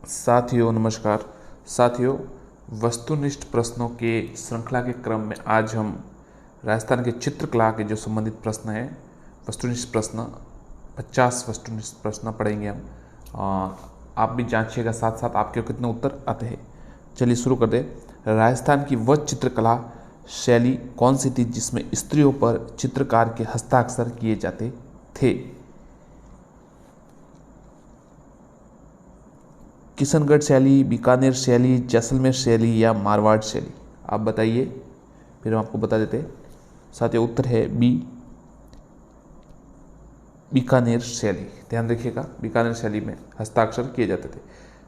साथियों नमस्कार। साथियों, वस्तुनिष्ठ प्रश्नों के श्रृंखला के क्रम में आज हम राजस्थान के चित्रकला के जो संबंधित प्रश्न हैं, वस्तुनिष्ठ प्रश्न 50 वस्तुनिष्ठ प्रश्न पढ़ेंगे हम। आप भी जांचिएगा साथ साथ आपके कितने उत्तर आते हैं। चलिए शुरू कर दें। राजस्थान की वह चित्रकला शैली कौन सी थी जिसमें स्त्रियों पर चित्रकार के हस्ताक्षर किए जाते थे? किशनगढ़ शैली, बीकानेर शैली, जैसलमेर शैली या मारवाड़ शैली? आप बताइए, फिर हम आपको बता देते हैं। साथियों, उत्तर है बी, बीकानेर शैली। ध्यान रखिएगा, बीकानेर शैली में हस्ताक्षर किए जाते थे।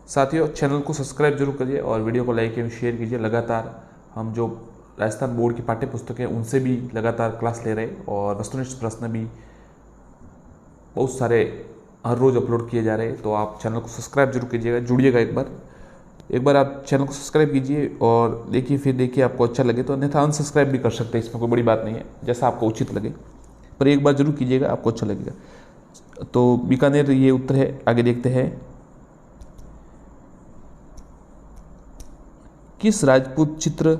साथियों, चैनल को सब्सक्राइब जरूर करिए और वीडियो को लाइक एवं शेयर कीजिए। लगातार हम जो राजस्थान बोर्ड की पाठ्य पुस्तक है उनसे भी लगातार क्लास ले रहे हैं और वस्तुनिष्ठ प्रश्न भी बहुत सारे हर रोज़ अपलोड किए जा रहे हैं। तो आप चैनल को सब्सक्राइब जरूर कीजिएगा, जुड़िएगा एक बार आप चैनल को सब्सक्राइब कीजिए और देखिए, फिर देखिए आपको अच्छा लगे तो अन्यथा अनसब्सक्राइब भी कर सकते हैं, इसमें कोई बड़ी बात नहीं है, जैसा आपको उचित लगे, पर एक बार जरूर कीजिएगा, आपको अच्छा लगेगा। तो बीकानेर ये उत्तर है। आगे देखते हैं। किस राजपूत चित्र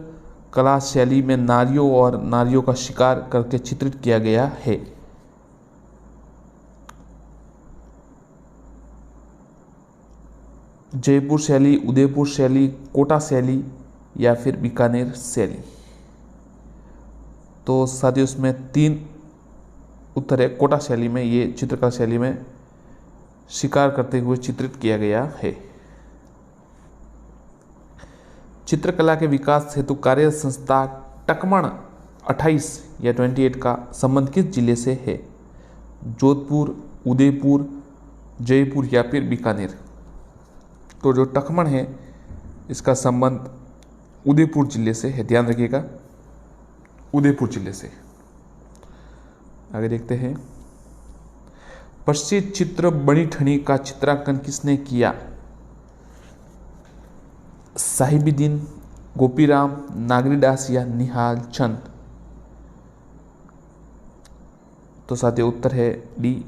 कला शैली में नारियों और नारियों का शिकार करके चित्रित किया गया है? जयपुर शैली, उदयपुर शैली, कोटा शैली या फिर बीकानेर शैली? तो साथियों, उसमें 3 उत्तर है। कोटा शैली में ये चित्रकला शैली में शिकार करते हुए चित्रित किया गया है। चित्रकला के विकास हेतु कार्य संस्था टकमण 28 या 28 का संबंध किस जिले से है? जोधपुर, उदयपुर, जयपुर या फिर बीकानेर? तो जो टकमण है इसका संबंध उदयपुर जिले से है। ध्यान रखिएगा, उदयपुर जिले से। आगे देखते हैं। प्रसिद्ध चित्र बनी ठनी का चित्रांकन किसने किया? साहिबुद्दीन, गोपीराम, नागरीदास या निहाल चंद? तो साथियों, उत्तर है डी,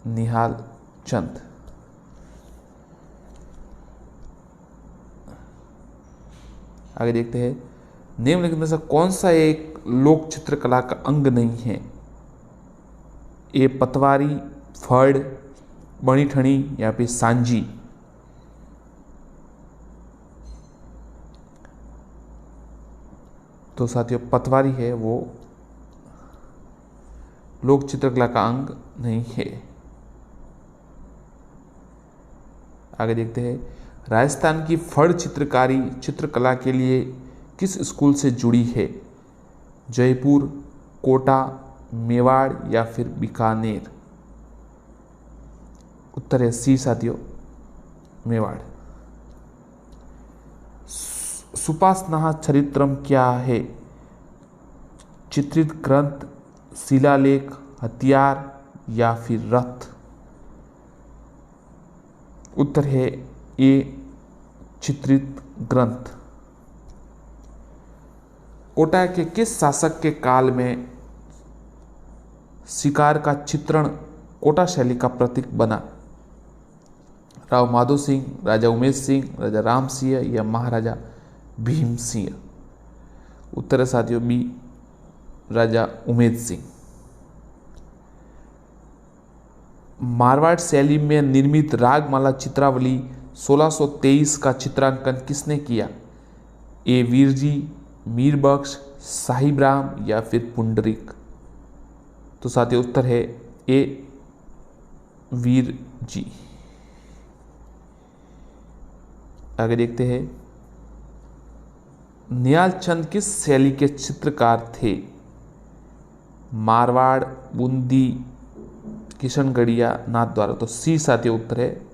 निहाल चंद। आगे देखते हैं। निम्नलिखित में से कौन सा एक लोक चित्रकला का अंग नहीं है? ए पतवारी, फड़, बनी ठनी या फिर सांजी? तो साथियों, पतवारी है वो लोक चित्रकला का अंग नहीं है। आगे देखते हैं। राजस्थान की फड़ चित्रकारी चित्रकला के लिए किस स्कूल से जुड़ी है? जयपुर, कोटा, मेवाड़ या फिर बीकानेर? उत्तर है सी साथियों, मेवाड़। सुपासना चरित्रम क्या है? चित्रित ग्रंथ, शिलालेख, हथियार या फिर रथ? उत्तर है ए, चित्रित ग्रंथ। कोटा के किस शासक के काल में शिकार का चित्रण कोटा शैली का प्रतीक बना? राव माधो सिंह, राजा उमेश सिंह, राजा राम सिंह या महाराजा भीम सिंह? उत्तर है साथियों बी, राजा उमेद सिंह। मारवाड़ शैली में निर्मित रागमाला चित्रावली 1623 का चित्रांकन किसने किया? ए वीरजी, मीरबख्श, साहिब राम या फिर पुंडरीक? तो साथियों, उत्तर है ए, वीर जी। आगे देखते हैं। निहाल चंद किस शैली के चित्रकार थे? मारवाड़, बूंदी, किशनगढ़िया, नाथद्वारा? तो सी साथियों, उत्तर है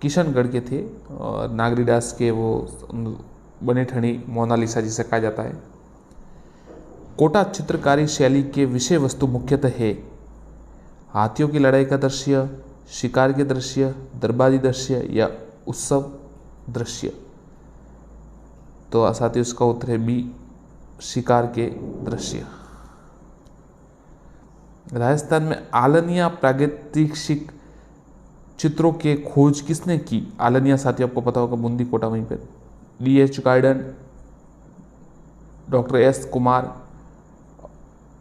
किशनगढ़ के थे और नागरीदास के वो बने ठनी मोनालिसा जिसे कहा जाता है। कोटा चित्रकारी शैली के विषय वस्तु मुख्यतः है हाथियों की लड़ाई का दृश्य, शिकार के दृश्य, दरबारी दृश्य या उत्सव दृश्य? तो साथियों, इसका उत्तर है बी, शिकार के दृश्य। राजस्थान में आलनिया प्रागैतिहासिक चित्रों के खोज किसने की? आलनिया साथियों, आपको पता होगा, बूंदी कोटा वहीं पर। DH garden, doctor S Kumar,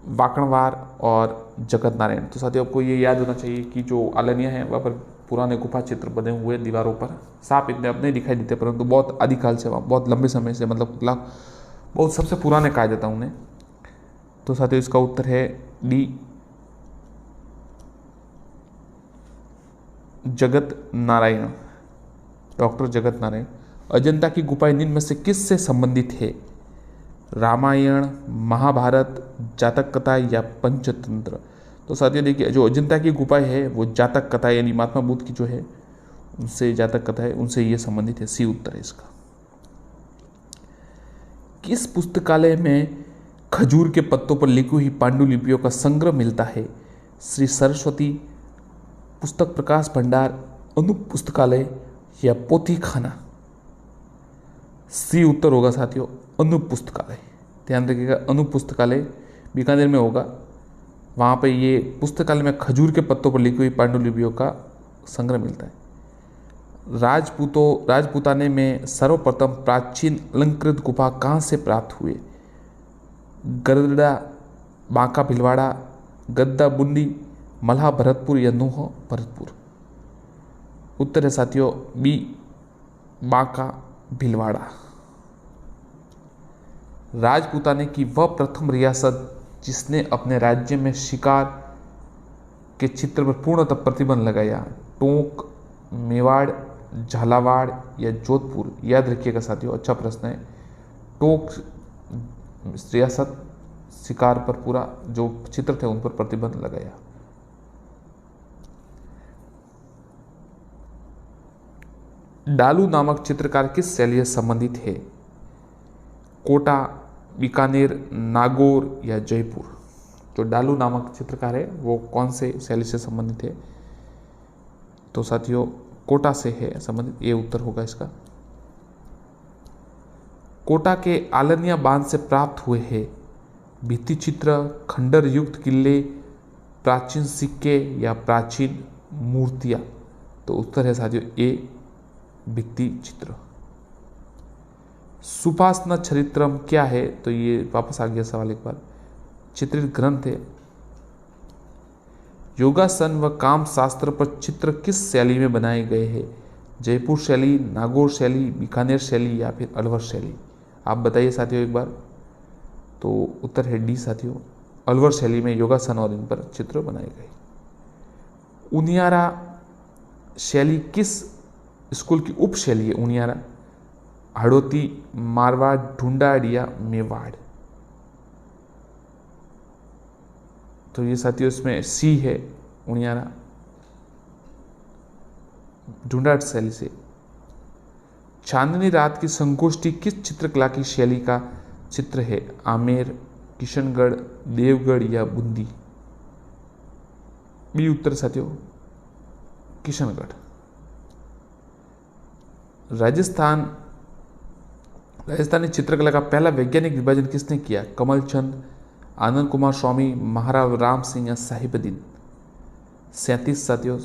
Wakanwar और जगत नारायण। तो साथियों आपको ये याद होना चाहिए कि जो आलनिया है वहाँ पर पुराने गुफा चित्र बने हुए हैं दीवारों पर। सांप इतने अब नहीं दिखाई देते, परंतु बहुत आदिकाल से, वहाँ बहुत लंबे समय से, मतलब बहुत सबसे पुराने कहा जाता उन्हें। तो साथियों इसका उत्तर है D, जगत नारायण, डॉक्टर जगत नारायण। अजंता की गुफाएं निम्न में से किससे संबंधित है? रामायण, महाभारत, जातक कथा या पंचतंत्र। तो साथियों देखिए, जो अजंता की गुफाएं है वो जातक कथा यानी महात्मा बुद्ध की जो है उनसे, जातक कथा है उनसे ये संबंधित है। सी उत्तर है इसका। किस पुस्तकालय में खजूर के पत्तों पर लिखी हुई पांडुलिपियों का संग्रह मिलता है? श्री सरस्वती पुस्तक प्रकाश भंडार, अनूप पुस्तकालय या पोथी खाना। सी उत्तर होगा साथियों, अनूप पुस्तकालय। ध्यान रखिएगा, अनूप पुस्तकालय बीकानेर में होगा। वहाँ पे ये पुस्तकालय में खजूर के पत्तों पर लिखी हुई पांडुलिपियों का संग्रह मिलता है। राजपूताने में सर्वप्रथम प्राचीन अलंकृत गुफा कहाँ से प्राप्त हुए? गरदा, बांका भिलवाड़ा, गद्दा बुंदी, मल्हा भरतपुर या नूह भरतपुर। उत्तर है साथियों बी, बांका भिलवाड़ा। राजपूताने की वह प्रथम रियासत जिसने अपने राज्य में शिकार के चित्र पर पूर्णतः प्रतिबंध लगाया, टोंक, मेवाड़, झालावाड़ या जोधपुर। याद रखिएगा साथियों, अच्छा प्रश्न है। टोंक रियासत शिकार पर पूरा जो चित्र थे उन पर प्रतिबंध लगाया। डालू नामक चित्रकार किस शैली से संबंधित है? कोटा, बीकानेर, नागौर या जयपुर। जो डालू नामक चित्रकार है वो कौन से शैली से संबंधित है? तो साथियों कोटा से है संबंधित, ये उत्तर होगा इसका। कोटा के आलनिया बांध से प्राप्त हुए हैं भित्ति चित्र, खंडर युक्त किले, प्राचीन सिक्के या प्राचीन मूर्तियां। तो उत्तर है साथियों ए, भित्ति चित्र। सुपासना चरित्रम क्या है? तो ये वापस आ गया सवाल एक बार। चित्रित ग्रंथ है। योगासन व काम शास्त्र पर चित्र किस शैली में बनाए गए हैं? जयपुर शैली, नागौर शैली, बीकानेर शैली या फिर अलवर शैली। आप बताइए साथियों एक बार। तो उत्तर है डी साथियों, अलवर शैली में योगासन और इन पर चित्र बनाए गए। उनियारा शैली किस स्कूल की उप शैली है? उनियारा, हड़ौती, मारवाड़, ढूंढाड़ या मेवाड़। तो ये साथियों इसमें सी है, उनियारा, ढूंढाड़ शैली से। चांदनी रात की संगोष्ठी किस चित्रकला की शैली का चित्र है? आमेर, किशनगढ़, देवगढ़ या बूंदी। बी उत्तर साथियों, किशनगढ़। राजस्थानी चित्रकला का पहला वैज्ञानिक विभाजन किसने किया? कमलचंद, आनंद कुमार स्वामी, महाराव राम सिंह या साहिबुद्दीन। 37 साथियों,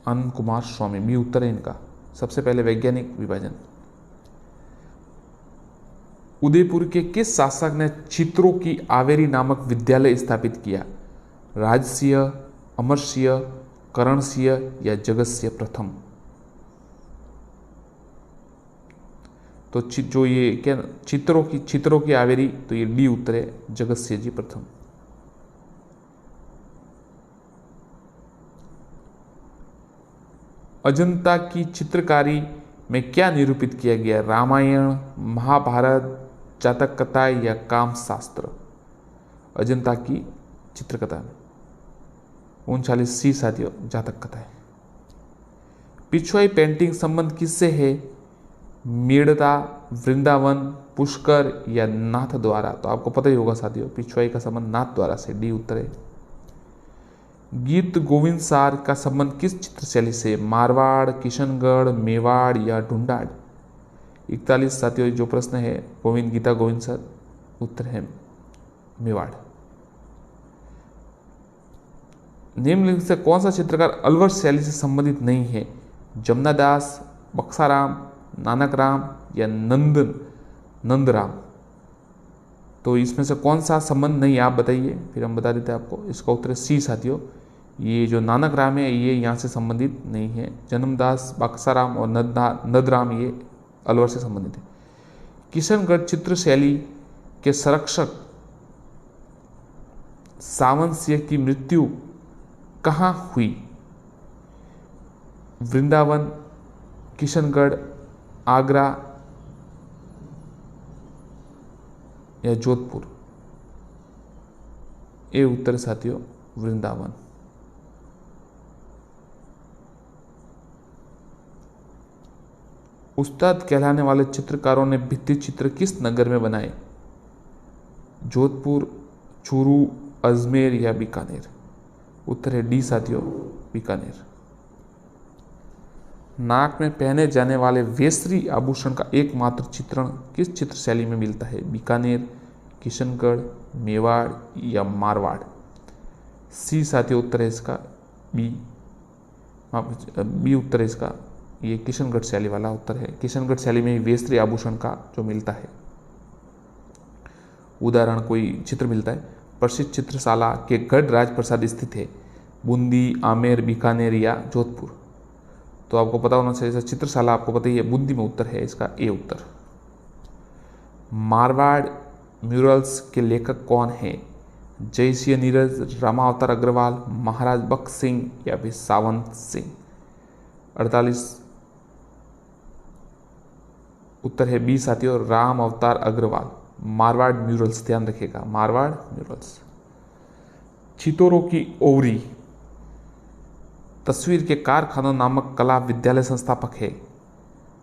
आनंद कुमार स्वामी, बी उत्तर है इनका, सबसे पहले वैज्ञानिक विभाजन। उदयपुर के किस शासक ने चित्रों की आवेरी नामक विद्यालय स्थापित किया? राजसिंह, अमरसिंह, करणसिंह या जगतसिंह प्रथम। तो जो ये क्या चित्रों की आवेरी, तो ये डी उत्तर है, जगतसिंह जी प्रथम। अजंता की चित्रकारी में क्या निरूपित किया गया? रामायण, महाभारत, जातक कथा या काम शास्त्र। अजंता की चित्रकथा में 39 सी साथियों, जातक कथा है। पिछवाई पेंटिंग संबंध किससे है? मेड़ता, वृंदावन, पुष्कर या नाथ द्वारा। तो आपको पता ही होगा साथियों, पिछवाई का संबंध नाथ द्वारा से, डी उत्तर है। गीत गोविंद सार का संबंध किस चित्र शैली से? मारवाड़, किशनगढ़, मेवाड़ या ढूंढाड़। 41 साथियों जो प्रश्न है गीता गोविंद सर, उत्तर है मेवाड़। निम्नलिखित से कौन सा चित्रकार अलवर शैली से संबंधित नहीं है? जमुना दास, बक्साराम, नानक राम या नंदराम? तो इसमें से कौन सा संबंध नहीं, आप बताइए, फिर हम बता देते हैं आपको। इसका उत्तर है सी साथियों। ये जो नानक राम है ये यहाँ से संबंधित नहीं है। जन्मदास, बक्साराम और नंदराम ये अलवर से संबंधित है। किशनगढ़ चित्र शैली के संरक्षक सावंत सिंह की मृत्यु कहाँ हुई? वृंदावन, किशनगढ़, आगरा या जोधपुर? ये उत्तर साथियों वृंदावन। उस्ताद कहलाने वाले चित्रकारों ने भित्ति चित्र किस नगर में बनाए? जोधपुर, चूरू, अजमेर या बीकानेर? उत्तर है डी साथियों बीकानेर। नाक में पहने जाने वाले वेसरी आभूषण का एकमात्र चित्रण किस चित्र शैली में मिलता है? बीकानेर, किशनगढ़, मेवाड़ या मारवाड़? सी साथियों उत्तर है इसका बी उत्तर है इसका, ये किशनगढ़ शैली वाला उत्तर है। किशनगढ़ शैली में वेसरी आभूषण का जो मिलता है, उदाहरण कोई चित्र मिलता है। प्रसिद्ध चित्रशाला के गढ़ राजप्रसाद स्थित है? बूंदी, आमेर, बीकानेर या जोधपुर? तो आपको पता होना चाहिए, चित्रशाला आपको पता ही है, बूंदी में उत्तर है इसका ए उत्तर। मारवाड़ म्यूरल्स के लेखक कौन हैं? जयसिंह नीरज, रामावतार अग्रवाल, महाराज बख्श सिंह या फिर सावंत सिंह? 48 उत्तर है बी साथियों राम अवतार अग्रवाल। मारवाड़ म्यूरल्स, ध्यान रखिएगा, मारवाड़ म्यूरल्स। चितौरों की ओवरी तस्वीर के कारखानों नामक कला विद्यालय संस्थापक है?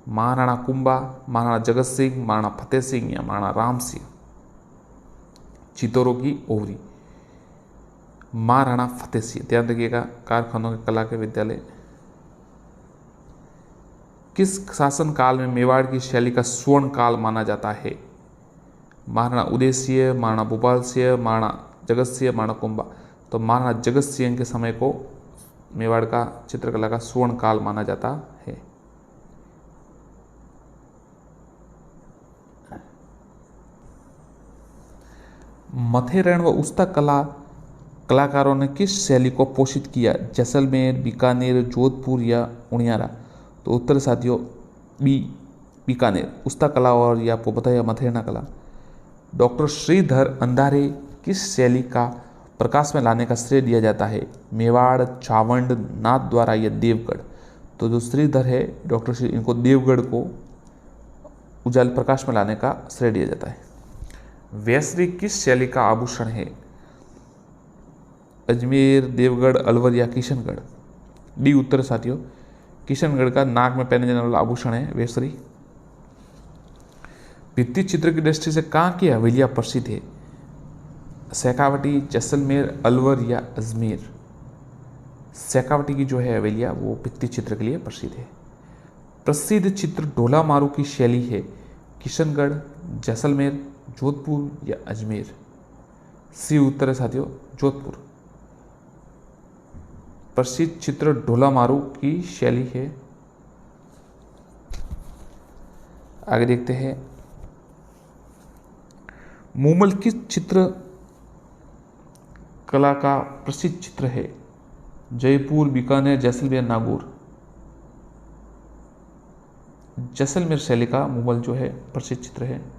महाराणा कुंभा, महाराणा जगत सिंह, महाराणा फतेह सिंह या महाराणा राम सिंह? चितौरों की ओवरी महाराणा फतेह सिंह, ध्यान रखिएगा, कारखानों के कला के विद्यालय। किस शासन काल में मेवाड़ की शैली का स्वर्ण काल माना जाता है? महाराणा उदय सिंह, महाराणा भूपाल सिंह, महाराणा जगत सिंह, महाराणा कुंभा? तो महाराणा जगत सिंह के समय को मेवाड़ का चित्रकला का स्वर्ण काल माना जाता है। मथेरण व उस्ता कलाकारों ने किस शैली को पोषित किया? जैसलमेर, बीकानेर, जोधपुर या उनियारा? तो उत्तर साथियों बी बीकानेर, उस्ता कला और ये आपको पता है मथेरना कला। डॉक्टर श्रीधर अंधारे किस शैली का प्रकाश में लाने का श्रेय दिया जाता है? मेवाड़, चावंड, नाथद्वारा या देवगढ़? तो जो श्रीधर है डॉक्टर श्री, इनको देवगढ़ को उजाले प्रकाश में लाने का श्रेय दिया जाता है। वेसरी किस शैली का आभूषण है? अजमेर, देवगढ़, अलवर या किशनगढ़? डी उत्तर साथियों किशनगढ़ का नाक में पहने जाने वाला आभूषण है वेसरी। भित्ति चित्र की दृष्टि से कहाँ की हवेलियाँ प्रसिद्ध है? शेखावटी, जैसलमेर, अलवर या अजमेर? शेखावटी की जो है हवेलियाँ वो भित्ति चित्र के लिए प्रसिद्ध है। प्रसिद्ध चित्र ढोला मारू की शैली है? किशनगढ़, जैसलमेर, जोधपुर या अजमेर? सी उत्तर है साथियों जोधपुर। प्रसिद्ध चित्र ढोला मारू की शैली है। आगे देखते हैं, मूमल किस चित्र कला का प्रसिद्ध चित्र है? जयपुर, बीकानेर, जैसलमेर, नागौर? जैसलमेर शैली का मूमल जो है प्रसिद्ध चित्र है।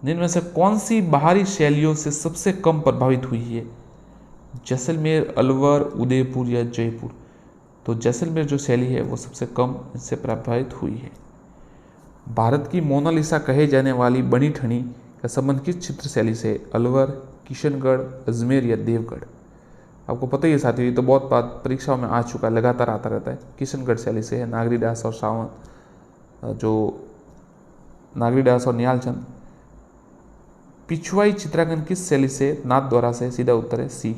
जिनमें से कौन सी बाहरी शैलियों से सबसे कम प्रभावित हुई है? जैसलमेर, अलवर, उदयपुर या जयपुर? तो जैसलमेर जो शैली है वो सबसे कम इससे प्रभावित हुई है। भारत की मोनालिसा कहे जाने वाली बनी ठनी का संबंध किस चित्र शैली से? अलवर, किशनगढ़, अजमेर या देवगढ़? आपको पता ही है साथियों, ये तो बहुत बात परीक्षाओं में आ चुका है, लगातार आता रहता है। किशनगढ़ शैली से है। नागरीदास और सावंत, जो नागरीदास और निहालचंद। पिछवाई चित्रांकन किस शैली से? नाथद्वारा से, सीधा उत्तर है सी।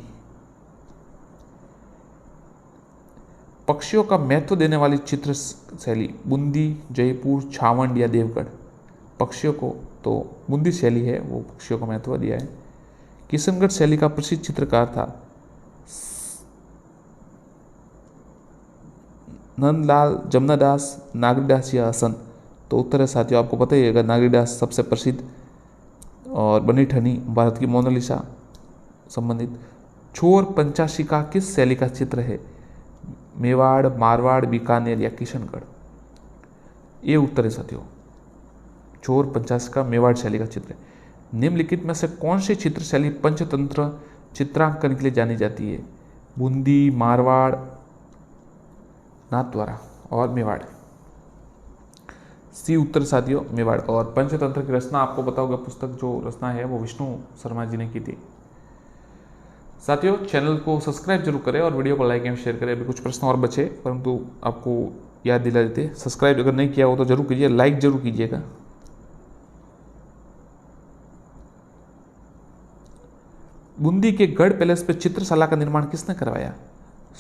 पक्षियों का महत्व देने वाली चित्र शैली? बूंदी, जयपुर, छावंड या देवगढ़? पक्षियों को तो बूंदी शैली है, वो पक्षियों का महत्व दिया है। किशनगढ़ शैली का प्रसिद्ध चित्रकार था नंदलाल, जमुनादास, नागरीदास या हसन? तो उत्तर है साथियों आपको पता ही है, नागरीदास सबसे प्रसिद्ध। और बनी ठनी भारत की मोनालिसा संबंधित। छोर पंचाशिका किस शैली का चित्र है? मेवाड़, मारवाड़, बीकानेर या किशनगढ़? ये उत्तर है साथियों, छोर पंचाशिका मेवाड़ शैली का चित्र है। निम्नलिखित में से कौन सी चित्र शैली पंचतंत्र चित्रांकन के लिए जानी जाती है? बूंदी, मारवाड़, नाथद्वारा और मेवाड़? सी उत्तर साथियों मेवाड़। और पंचतंत्र की रचना आपको पता होगा, पुस्तक जो रचना है वो विष्णु शर्मा जी ने की थी। साथियों चैनल को सब्सक्राइब जरूर करें और वीडियो को लाइक एंड शेयर करें। अभी कुछ प्रश्न और बचे, परंतु आपको याद दिला देते, सब्सक्राइब अगर नहीं किया हो तो जरूर कीजिए, लाइक जरूर कीजिएगा। बूंदी के गढ़ पैलेस पे चित्रशाला का निर्माण किसने करवाया?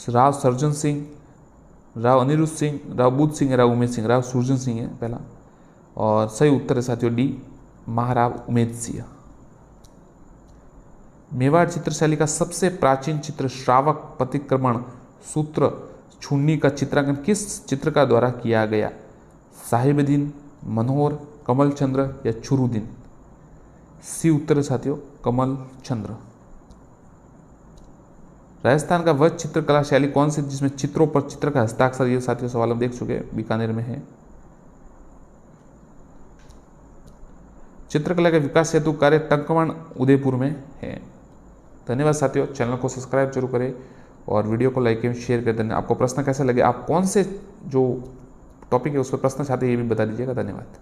राव सर्जन सिंह, राव अनिरुद्ध सिंह, राव बुद्ध सिंह, राव उमेद सिंह? राव सुरजन सिंह है पहला। और सही उत्तर है साथियों डी, महाराव उमेद सिंह। मेवाड़ चित्रशैली का सबसे प्राचीन चित्र श्रावक प्रतिक्रमण सूत्र छुन्नी का चित्रांकन किस चित्रकार द्वारा किया गया? साहिबुद्दीन, मनोहर, कमल चंद्र या छुरुद्दीन? सी उत्तर है साथियों कमल चंद्र। राजस्थान का वह चित्रकला शैली कौन सी जिसमें चित्रों पर चित्र का हस्ताक्षर? ये साथियों सवाल हम देख चुके हैं, बीकानेर में है। चित्रकला का विकास हेतु कार्य टंकमण उदयपुर में है। धन्यवाद साथियों, चैनल को सब्सक्राइब जरूर करें और वीडियो को लाइक एवं शेयर कर देना। आपको प्रश्न कैसे लगे, आप कौन से जो टॉपिक है उस पर प्रश्न चाहते हैं ये भी बता दीजिएगा। धन्यवाद।